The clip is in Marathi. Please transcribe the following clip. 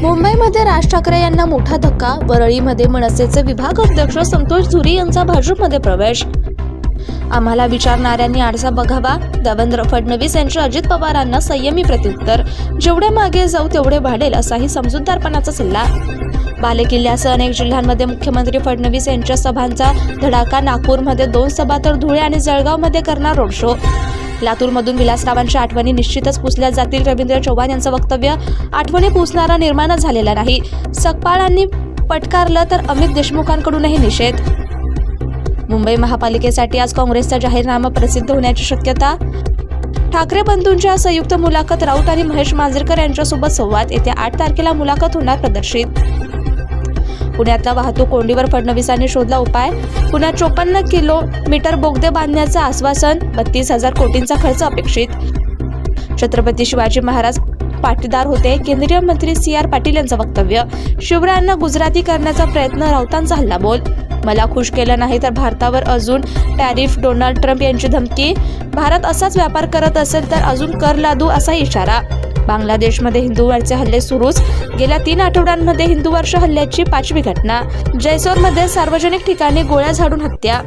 मुंबईमध्ये राज ठाकरे यांना मोठा धक्का. वरळीमध्ये मनसेचे विभाग अध्यक्ष संतोष झुरी यांचा भाजपमध्ये प्रवेश. आम्हाला विचारणाऱ्यांनी आरसा बघावा. देवेंद्र फडणवीस यांच्या अजित पवारांना संयमी प्रत्युत्तर. जेवढे मागे जाऊ तेवढे वाढेल असाही समजूतदारपणाचा सल्ला. बालेकिल्ल्यासह अनेक जिल्ह्यांमध्ये मुख्यमंत्री फडणवीस यांच्या सभांचा धडाका. नागपूरमध्ये 2 सभा तर धुळे आणि जळगावमध्ये करणार रोड शो. लातूरमधून विलासरावांच्या आठवणी निश्चितच पुसल्या जातील. रवींद्र चव्हाण यांचं वक्तव्य. आठवणी पुसणारा निर्माणच झालेला नाही. सकपाळांनी पटकारलं तर अमित देशमुखांकडूनही निषेध. मुंबई महापालिकेसाठी आज काँग्रेसचा जाहीरनामा प्रसिद्ध होण्याची शक्यता. ठाकरे बंधूंच्या संयुक्त मुलाखत. राऊत आणि महेश मांजरेकर यांच्यासोबत संवाद. येत्या 8 तारखेला मुलाखत होणार प्रदर्शित. पुण्यातल्या वाहतूक कोंडीवर फडणवीसांनी शोधला उपाय. पुण्यात 54 किलोमीटर बोगदे बांधण्याचं आश्वासन. 32,000 कोटींचा खर्च अपेक्षित. छत्रपती शिवाजी महाराज पाटीदार होते. केंद्रीय मंत्री CR पाटील यांचं वक्तव्य. शिवरायांना गुजराती करण्याचा प्रयत्न. राऊतांचा हल्लाबोल. मला खुश केलं नाही तर भारतावर अजून टॅरिफ. डोनाल्ड ट्रम्प यांची धमकी. भारत असाच व्यापार करत असेल तर अजून कर लादू असा इशारा. बांगलादेशमध्ये हिंदूवरचे हल्ले सुरूच. गेल्या 3 आठवड्यांमध्ये हिंदूवरच्या हल्ल्याची 5वी घटना. जैसोरमध्ये सार्वजनिक ठिकाणी गोळ्या झाडून हत्या.